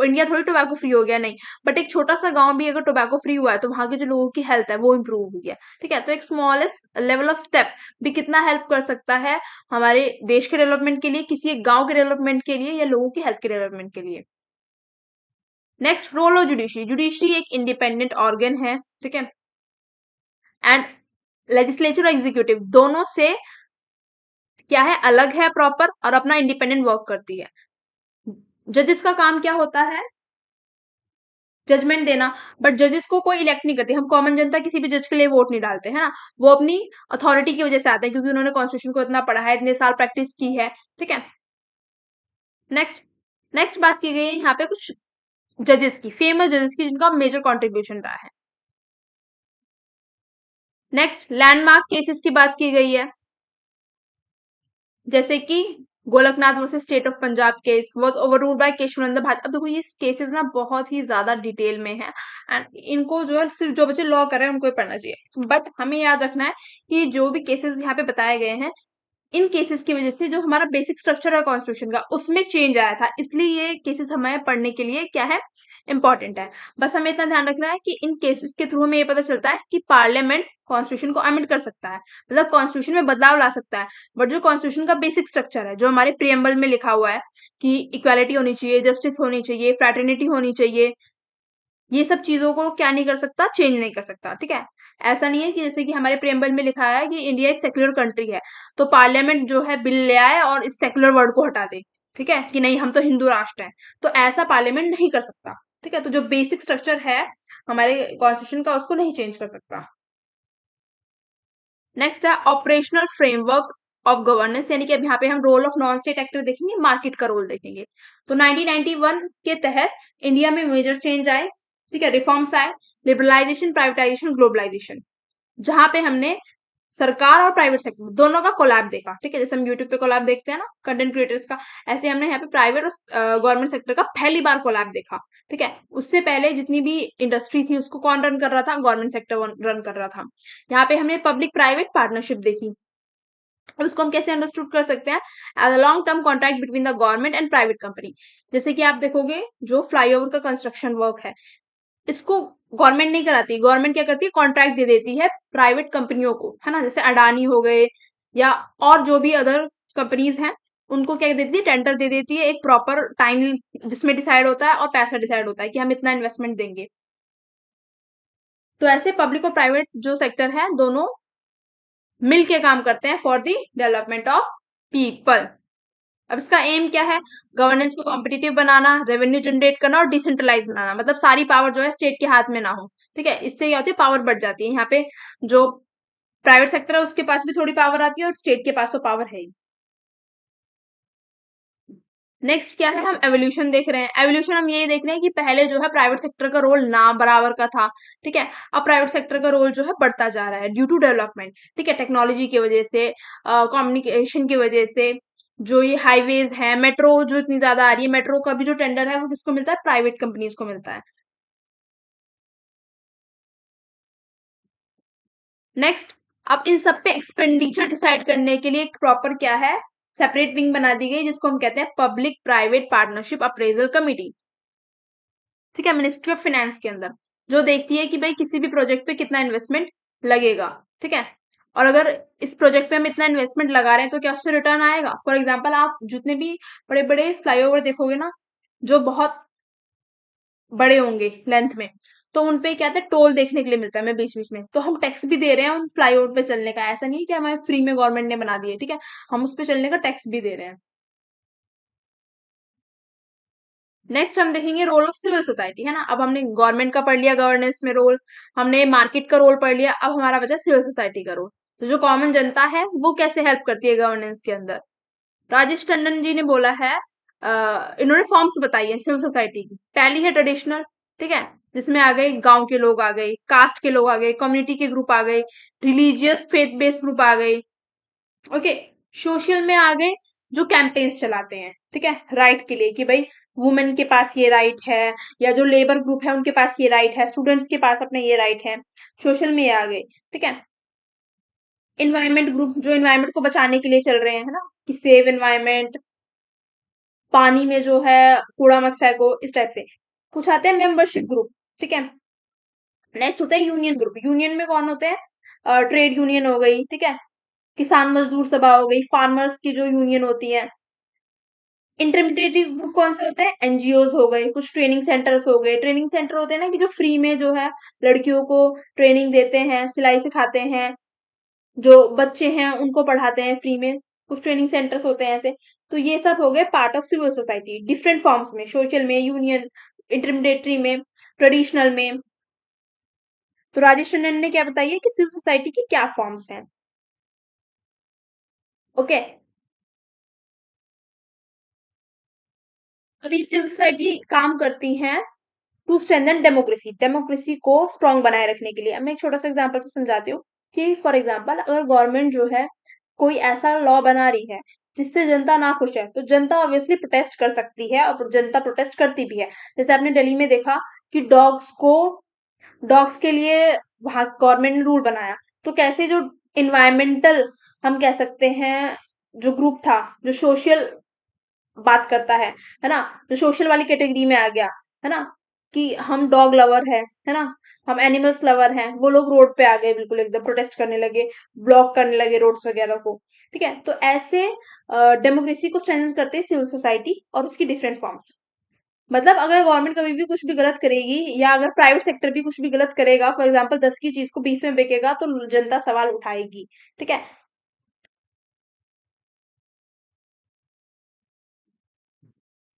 इंडिया थोड़ी टोबैको फ्री हो गया, नहीं। बट एक छोटा सा गांव भी अगर टोबैको फ्री हुआ है तो वहां के जो लोगों की हेल्थ है वो इंप्रूव हुई है, ठीक है। तो एक स्मॉलेस्ट लेवल ऑफ स्टेप भी कितना हेल्प कर सकता है हमारे देश के डेवलपमेंट के लिए, किसी एक गांव के डेवलपमेंट के लिए, या लोगों की हेल्थ के डेवलपमेंट के लिए। Next, role of judiciary. Judiciary एक इंडिपेंडेंट ऑर्गन है, ठीक है, एंड लेजिस्लेचर और एग्जीक्यूटिव दोनों से क्या है, अलग है प्रॉपर, और अपना इंडिपेंडेंट वर्क करती है। जजेस का काम क्या होता है, जजमेंट देना। बट जजेस को कोई इलेक्ट नहीं करती, हम कॉमन जनता किसी भी जज के लिए वोट नहीं डालते, है ना। वो अपनी अथॉरिटी की वजह से आते हैं, क्योंकि उन्होंने कॉन्स्टिट्यूशन को इतना पढ़ा है, इतने साल प्रैक्टिस की है, ठीक है। नेक्स्ट, नेक्स्ट बात की गई है यहाँ पे कुछ जजेस की, फेमस जजेस की, जिनका मेजर कॉन्ट्रीब्यूशन रहा है। नेक्स्ट, लैंडमार्क केसेस की बात की गई है, जैसे कि Golaknath versus state of Punjab case was overruled by Kesavananda Bharati. अब देखो, ये केसेस ना बहुत ही ज्यादा डिटेल में है, एंड इनको जो है सिर्फ जो बच्चे लॉ कर रहे हैं उनको ही पढ़ना चाहिए। बट हमें याद रखना है कि जो भी केसेस यहाँ पे बताए गए हैं, इन केसेस की वजह से जो हमारा बेसिक स्ट्रक्चर है कॉन्स्टिट्यूशन का, उसमें चेंज आया था, इसलिए ये केसेस हमें पढ़ने के लिए क्या है, इंपॉर्टेंट है। बस हमें इतना ध्यान रखना है कि इन केसेस के थ्रू हमें ये पता चलता है कि पार्लियामेंट कॉन्स्टिट्यूशन को अमेंड कर सकता है, मतलब कॉन्स्टिट्यूशन में बदलाव ला सकता है। बट जो कॉन्स्टिट्यूशन का बेसिक स्ट्रक्चर है, जो हमारे प्रियम्बल में लिखा हुआ है कि इक्वालिटी होनी चाहिए, जस्टिस होनी चाहिए, फ्रैटर्निटी होनी चाहिए, ये सब चीजों को क्या नहीं कर सकता, चेंज नहीं कर सकता, ठीक है। ऐसा नहीं है कि जैसे कि हमारे प्रियम्बल में लिखा है कि इंडिया एक सेक्युलर कंट्री है, तो पार्लियामेंट जो है बिल ले आए और इस सेक्युलर वर्ड को हटा दे, ठीक है, कि नहीं हम तो हिंदू राष्ट्र हैं, तो ऐसा पार्लियामेंट नहीं कर सकता, ठीक है। तो जो बेसिक स्ट्रक्चर है हमारे कॉन्स्टिट्यूशन का, उसको नहीं चेंज कर सकता। नेक्स्ट है ऑपरेशनल फ्रेमवर्क ऑफ गवर्नेंस, यानी कि अब यहाँ पे हम role of non state actor देखेंगे, मार्केट का रोल देखेंगे। तो 1991 के तहत इंडिया में मेजर चेंज आए, ठीक है, रिफॉर्म्स आए, लिबरलाइजेशन, प्राइवेटाइजेशन, ग्लोबलाइजेशन, जहां पे हमने सरकार और प्राइवेट सेक्टर दोनों का कोलैब देखा, ठीक है। जैसे हम यूट्यूब पे कोलैब देखते हैं ना कंटेंट क्रिएटर्स का, ऐसे हमने यहाँ पे प्राइवेट और गवर्नमेंट सेक्टर का पहली बार कोलैब देखा, ठीक है। उससे पहले जितनी भी इंडस्ट्री थी उसको कौन रन कर रहा था, गवर्नमेंट सेक्टर रन कर रहा था। यहाँ पे हमने पब्लिक प्राइवेट पार्टनरशिप देखी। अब इसको हम कैसे अंडरस्टूड कर सकते हैं, as a long term contract between the government and private company. जैसे कि आप देखोगे जो फ्लाईओवर का कंस्ट्रक्शन वर्क है, इसको गवर्नमेंट नहीं कराती, गवर्नमेंट क्या करती है, कॉन्ट्रैक्ट दे देती है प्राइवेट कंपनियों को, है ना, जैसे अडानी हो गए या और जो भी अदर कंपनीज हैं, उनको क्या देती है, टेंडर दे देती है, एक प्रॉपर टाइम जिसमें डिसाइड होता है और पैसा डिसाइड होता है कि हम इतना इन्वेस्टमेंट देंगे। तो ऐसे पब्लिक और प्राइवेट जो सेक्टर है दोनों मिल के काम करते हैं for the development of people. अब इसका एम क्या है, गवर्नेंस को कॉम्पिटिटिव बनाना, रेवेन्यू जनरेट करना और डिसेंट्रलाइज बनाना, मतलब सारी पावर जो है स्टेट के हाथ में ना हो, ठीक है। इससे क्या होती है, पावर बढ़ जाती है। यहाँ पे जो प्राइवेट सेक्टर है उसके पास भी थोड़ी पावर आती है और स्टेट के पास तो पावर है ही। नेक्स्ट क्या है, हम एवोल्यूशन देख रहे हैं। एवोल्यूशन हम ये देख रहे हैं कि पहले जो है प्राइवेट सेक्टर का रोल ना बराबर का था, ठीक है। अब प्राइवेट सेक्टर का रोल जो है बढ़ता जा रहा है ड्यू टू डेवलपमेंट, ठीक है, टेक्नोलॉजी की वजह से, कम्युनिकेशन की वजह से। जो ये हाईवेज है, मेट्रो जो इतनी ज्यादा आ रही है, मेट्रो का भी जो टेंडर है वो किसको मिलता है, प्राइवेट कंपनीज को मिलता है। नेक्स्ट, अब इन सब पे एक्सपेंडिचर डिसाइड करने के लिए एक प्रॉपर क्या है, सेपरेट विंग बना दी गई, जिसको हम कहते हैं public private partnership appraisal committee, ठीक है, मिनिस्ट्री ऑफ फाइनेंस के अंदर, जो देखती है कि भाई किसी भी प्रोजेक्ट पे कितना इन्वेस्टमेंट लगेगा, ठीक है। और अगर इस प्रोजेक्ट पे हम इतना इन्वेस्टमेंट लगा रहे हैं तो क्या उससे रिटर्न आएगा। फॉर एग्जाम्पल, आप जितने भी बड़े बड़े फ्लाईओवर देखोगे ना, जो बहुत बड़े होंगे लेंथ में, तो उनपे क्या था, टोल देखने के लिए मिलता है हमें बीच बीच में, तो हम टैक्स भी दे रहे हैं उन फ्लाईओवर पे चलने का। ऐसा नहीं है कि हमें फ्री में गवर्नमेंट ने बना दिए, ठीक है, हम उस पे चलने का टैक्स भी दे रहे हैं। नेक्स्ट हम देखेंगे रोल ऑफ सिविल सोसाइटी, है ना। अब हमने गवर्नमेंट का पढ़ लिया गवर्नेंस में रोल, हमने मार्केट का रोल पढ़ लिया, अब हमारा बचा सिविल सोसाइटी का रोल। तो जो कॉमन जनता है वो कैसे हेल्प करती है गवर्नेंस के अंदर। राजेश टंडन जी ने बोला है, इन्होंने फॉर्म्स बताई है सिविल सोसाइटी की। पहली है ट्रेडिशनल, ठीक है, जिसमें आ गए गांव के लोग, आ गए कास्ट के लोग, आ गए कम्युनिटी के ग्रुप, आ गए रिलीजियस फेथ बेस्ड ग्रुप, आ गए, ओके। सोशल में आ गए जो कैंपेन्स चलाते हैं, ठीक है, राइट के लिए, कि भाई वुमेन के पास ये राइट है, या जो लेबर ग्रुप है उनके पास ये राइट है, स्टूडेंट्स के पास अपने ये राइट है, सोशल में ये आ गए, ठीक है। इन्वायरमेंट ग्रुप जो इन्वायरमेंट को बचाने के लिए चल रहे हैं, है ना, कि सेव इन्वायरमेंट, पानी में जो है कूड़ा मत फेंको, इस टाइप से। कुछ आते हैं मेंबरशिप ग्रुप, ठीक है। नेक्स्ट होता है यूनियन ग्रुप। यूनियन में कौन होते हैं? ट्रेड यूनियन हो गई, ठीक है, किसान मजदूर सभा हो गई, फार्मर्स की जो यूनियन होती है। इंटरमीडिएट ग्रुप कौन से होते हैं? एनजीओज हो गए, कुछ ट्रेनिंग सेंटर्स हो गए। ट्रेनिंग सेंटर होते हैं ना कि जो फ्री में जो है लड़कियों को ट्रेनिंग देते हैं, सिलाई सिखाते हैं, जो बच्चे हैं उनको पढ़ाते हैं फ्री में। कुछ ट्रेनिंग सेंटर्स होते हैं ऐसे। तो ये सब हो गए part of civil society, different forms में, सोशल में, यूनियन, इंटरमीडिएटरी में, ट्रेडिशनल में। तो राजेश टंडन ने क्या बताइए कि सिविल सोसाइटी की क्या फॉर्म्स हैं। ओके, अभी सिविल सोसाइटी काम करती हैं टू स्ट्रेंथन डेमोक्रेसी, डेमोक्रेसी को स्ट्रांग बनाए रखने के लिए। अब मैं एक छोटा सा एग्जांपल से समझाती हूँ कि फॉर एग्जांपल अगर गवर्नमेंट जो है कोई ऐसा लॉ बना रही है जिससे जनता ना खुश है, तो जनता ऑब्वियसली प्रोटेस्ट कर सकती है और जनता प्रोटेस्ट करती भी है। जैसे आपने दिल्ली में देखा कि डॉग्स के लिए वहां गवर्नमेंट ने रूल बनाया, तो कैसे जो इन्वायरमेंटल, हम कह सकते हैं, जो ग्रुप था, जो सोशल बात करता है ना, जो सोशल वाली कैटेगरी में आ गया, है ना, कि हम डॉग लवर है ना, हम एनिमल्स लवर हैं, वो लोग रोड पे आ गए, बिल्कुल एकदम प्रोटेस्ट करने लगे, ब्लॉक करने लगे रोड्स वगैरह को। ठीक है, तो ऐसे डेमोक्रेसी को स्ट्रेंथन करते हैं सिविल सोसाइटी और उसकी डिफरेंट फॉर्म्स। मतलब अगर गवर्नमेंट कभी भी कुछ भी गलत करेगी या अगर प्राइवेट सेक्टर भी कुछ भी गलत करेगा, फॉर एग्जाम्पल 10 की चीज को 20 में बेचेगा, तो जनता सवाल उठाएगी। ठीक है।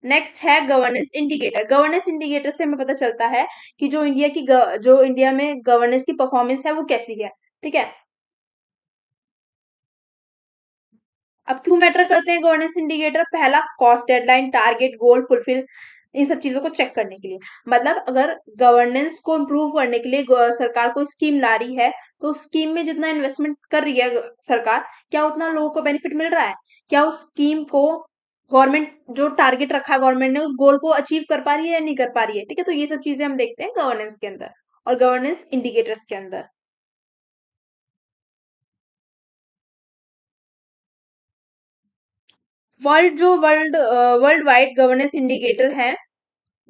नेक्स्ट है गवर्नेंस इंडिकेटर। गवर्नेंस इंडिकेटर से हमें पता चलता है कि जो इंडिया में गवर्नेंस की परफॉर्मेंस है वो कैसी है। ठीक है। अब क्यों मैटर करते हैं गवर्नेंस इंडिकेटर? पहला, कॉस्ट, डेडलाइन, टारगेट, गोल फुलफिल, इन सब चीजों को चेक करने के लिए। मतलब अगर गवर्नेंस को इम्प्रूव करने के लिए सरकार कोई स्कीम ला रही है, तो उस स्कीम में जितना इन्वेस्टमेंट कर रही है सरकार, क्या उतना लोगों को बेनिफिट मिल रहा है? क्या उस स्कीम को गवर्नमेंट, जो टारगेट रखा है गवर्नमेंट ने, उस गोल को अचीव कर पा रही है या नहीं कर पा रही है? ठीक है, तो ये सब चीजें हम देखते हैं गवर्नेंस के अंदर और गवर्नेंस इंडिकेटर्स के अंदर। वर्ल्ड वाइड गवर्नेंस इंडिकेटर हैं,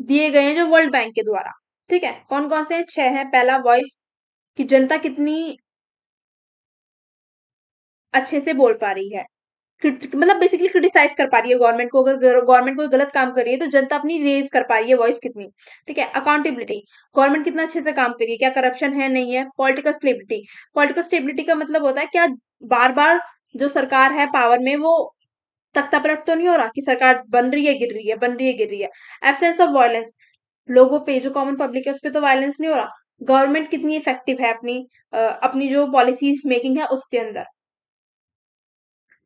दिए गए हैं जो वर्ल्ड बैंक के द्वारा। ठीक है, कौन कौन से हैं? 6 हैं। पहला, वॉइस, कि जनता कितनी अच्छे से बोल पा रही है, मतलब बेसिकली क्रिटिसाइज कर पा रही है गवर्नमेंट को। अगर गवर्नमेंट कोई गलत काम कर रही है तो जनता अपनी रेज कर पा रही है वॉइस कितनी। ठीक है। अकाउंटेबिलिटी, गवर्नमेंट कितना अच्छे से काम कर रही है, क्या करप्शन है, नहीं है। पॉलिटिकल स्टेबिलिटी, पॉलिटिकल स्टेबिलिटी का मतलब होता है क्या बार बार जो सरकार है पावर में, वो तख्ता पलट तो नहीं हो रहा कि सरकार बन रही है गिर रही है, बन रही है गिर रही है। एब्सेंस ऑफ वायलेंस, लोगों पे, जो कॉमन पब्लिक है उस पे तो वायलेंस नहीं हो रहा। गवर्नमेंट कितनी इफेक्टिव है अपनी जो पॉलिसी मेकिंग है उसके अंदर।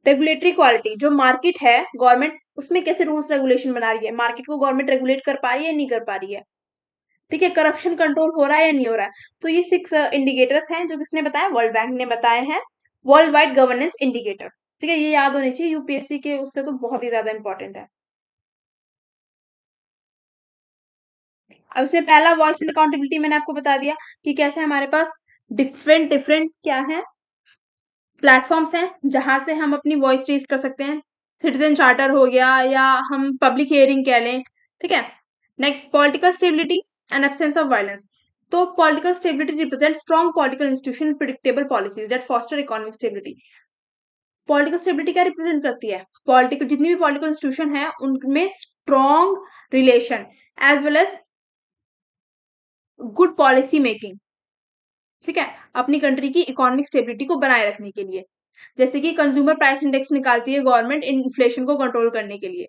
रेगुलेटरी क्वालिटी, जो मार्केट है गवर्नमेंट उसमें कैसे रूल्स रेगुलेशन बना रही है, मार्केट को गवर्नमेंट रेगुलेट कर पा रही है या नहीं कर पा रही है। ठीक है। करप्शन कंट्रोल हो रहा है या नहीं हो रहा है। तो ये 6 इंडिकेटर्स हैं जो किसने बताया? वर्ल्ड बैंक ने बताए हैं, वर्ल्ड वाइड गवर्नेंस इंडिकेटर। ठीक है, ये याद होने चाहिए, यूपीएससी के उससे तो बहुत ही ज्यादा इंपॉर्टेंट है। अब इसमें पहला, वॉइस एंड अकाउंटेबिलिटी, मैंने आपको बता दिया कि कैसे हमारे पास डिफरेंट डिफरेंट क्या है, प्लेटफॉर्म्स हैं जहां से हम अपनी वॉइस रेज कर सकते हैं। सिटीजन चार्टर हो गया या हम पब्लिक हियरिंग कह लें। ठीक है। Next, political stability and absence of violence. तो political stability represent strong political institution, predictable policies that foster economic stability. Political stability क्या रिप्रेजेंट करती है? पॉलिटिकल, जितनी भी पॉलिटिकल इंस्टीट्यूशन है उनमें strong relation as well as good policy making. ठीक है, अपनी कंट्री की इकोनॉमिक स्टेबिलिटी को बनाए रखने के लिए। जैसे कि कंज्यूमर प्राइस इंडेक्स निकालती है गवर्नमेंट इन्फ्लेशन को कंट्रोल करने के लिए।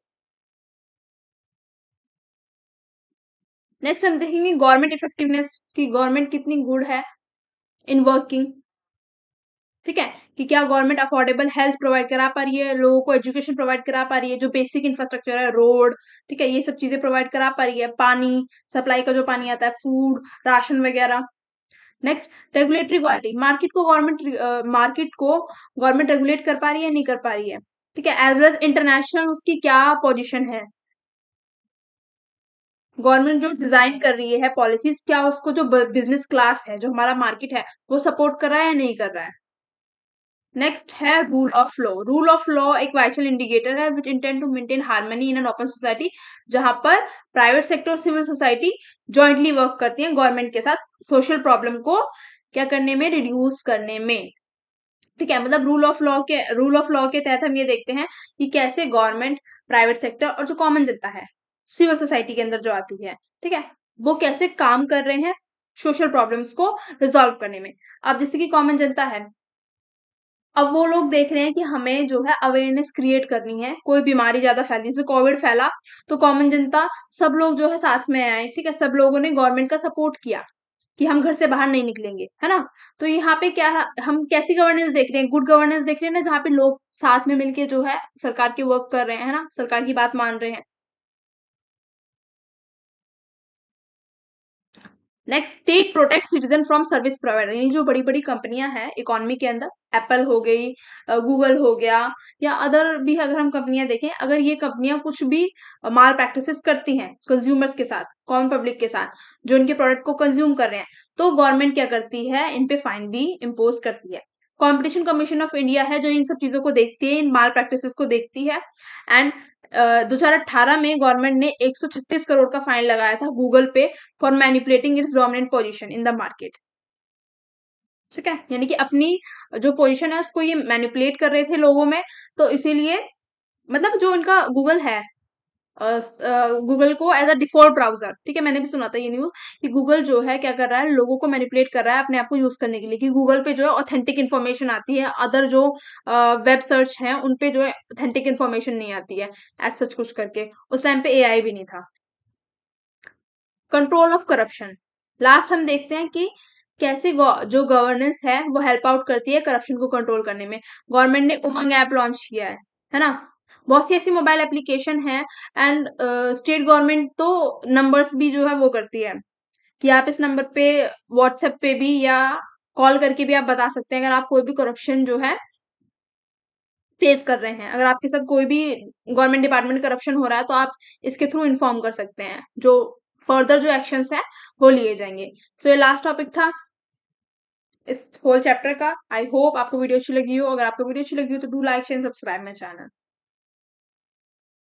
नेक्स्ट हम देखेंगे गवर्नमेंट इफेक्टिवनेस, की गवर्नमेंट कितनी गुड है इन वर्किंग। ठीक है, कि क्या गवर्नमेंट अफोर्डेबल हेल्थ प्रोवाइड करा पा रही है, लोगों को एजुकेशन प्रोवाइड करा पा रही है, जो बेसिक इंफ्रास्ट्रक्चर है, रोड, ठीक है, ये सब चीजें प्रोवाइड करा पा रही है, पानी सप्लाई का जो पानी आता है, फूड, राशन वगैरह। नेक्स्ट, रेगुलेटरी क्वालिटी, मार्केट को गवर्नमेंट रेगुलेट कर पा रही है, नहीं कर पा रही है। ठीक है, एज वेल एज इंटरनेशनल उसकी क्या पोजीशन है, गवर्नमेंट जो डिजाइन कर रही है पॉलिसीज, क्या उसको जो बिजनेस क्लास है, जो हमारा मार्केट है, वो सपोर्ट कर रहा है या नहीं कर रहा है। नेक्स्ट है rule of law. Rule of law एक वाइटल इंडिकेटर है which intend to maintain harmony in an open society, जहां पर प्राइवेट सेक्टर और सिविल सोसाइटी जॉइंटली वर्क करती है गवर्नमेंट के साथ सोशल प्रॉब्लम को क्या करने में, रिड्यूस करने में। ठीक है, मतलब रूल ऑफ लॉ के तहत हम ये देखते हैं कि कैसे गवर्नमेंट, प्राइवेट सेक्टर और जो कॉमन जनता है सिविल सोसाइटी के अंदर जो आती है, ठीक है, वो कैसे काम कर रहे हैं सोशल प्रॉब्लम्स को रिजॉल्व करने में। अब जैसे कि कॉमन जनता है, अब वो लोग देख रहे हैं कि हमें जो है अवेयरनेस क्रिएट करनी है, कोई बीमारी ज्यादा फैली, जैसे कोविड फैला तो कॉमन जनता सब लोग जो है साथ में आए, ठीक है, सब लोगों ने गवर्नमेंट का सपोर्ट किया कि हम घर से बाहर नहीं निकलेंगे, है ना। तो यहाँ पे क्या है, हम कैसी गवर्नेंस देख रहे हैं, गुड गवर्नेंस देख रहे हैं ना, जहाँ पे लोग साथ में मिलके जो है सरकार के वर्क कर रहे हैं, है ना, सरकार की बात मान रहे हैं। Next, state protect citizen from service provider, यानी जो बड़ी बड़ी कंपनियां हैं इकोनॉमी के अंदर, एप्पल हो गई, गूगल हो गया, या अदर भी अगर हम कंपनियां देखें, अगर ये कंपनियां कुछ भी माल प्रैक्टिसेस करती हैं कंज्यूमर्स के साथ, कॉमन पब्लिक के साथ, जो इनके प्रोडक्ट को कंज्यूम कर रहे हैं, तो गवर्नमेंट क्या करती है, इन पे फाइन भी इम्पोज करती है। कंपटीशन कमीशन ऑफ इंडिया है जो इन सब चीजों को देखती है, इन माल प्रैक्टिसेस को देखती है। एंड 2018 में गवर्नमेंट ने 136 करोड़ का फाइन लगाया था गूगल पे for manipulating it's dominant position in the market. ठीक है, यानी कि अपनी जो पोजीशन है उसको ये मैनिपुलेट कर रहे थे लोगों में, तो इसीलिए मतलब जो इनका गूगल है, गूगल को एज अ डिफॉल्ट ब्राउजर, ठीक है, मैंने भी सुना था ये न्यूज कि गूगल जो है क्या कर रहा है, लोगों को मैनिपुलेट कर रहा है अपने आप को यूज करने के लिए, कि गूगल पे जो है ऑथेंटिक इन्फॉर्मेशन आती है, अदर जो वेब सर्च है उन पे जो है ऑथेंटिक इन्फॉर्मेशन नहीं आती है, एज सच कुछ करके। उस टाइम पे एआई भी नहीं था। कंट्रोल ऑफ करप्शन, लास्ट हम देखते हैं कि कैसे जो गवर्नेंस है वो हेल्प आउट करती है करप्शन को कंट्रोल करने में। गवर्नमेंट ने उमंग ऐप लॉन्च किया है ना, बहुत सी ऐसी मोबाइल एप्लीकेशन है। एंड स्टेट गवर्नमेंट तो नंबर्स भी जो है वो करती है कि आप इस नंबर पे व्हाट्सएप पे भी या कॉल करके भी आप बता सकते हैं अगर आप कोई भी करप्शन जो है फेस कर रहे हैं, अगर आपके साथ कोई भी गवर्नमेंट डिपार्टमेंट करप्शन हो रहा है तो आप इसके थ्रू इन्फॉर्म कर सकते हैं, जो फर्दर जो एक्शंस है वो लिए जाएंगे। सो ये लास्ट टॉपिक था इस होल चैप्टर का। आई होप आपको वीडियो अच्छी लगी हो, अगर आपको वीडियो अच्छी लगी हो तो do like share subscribe my channel.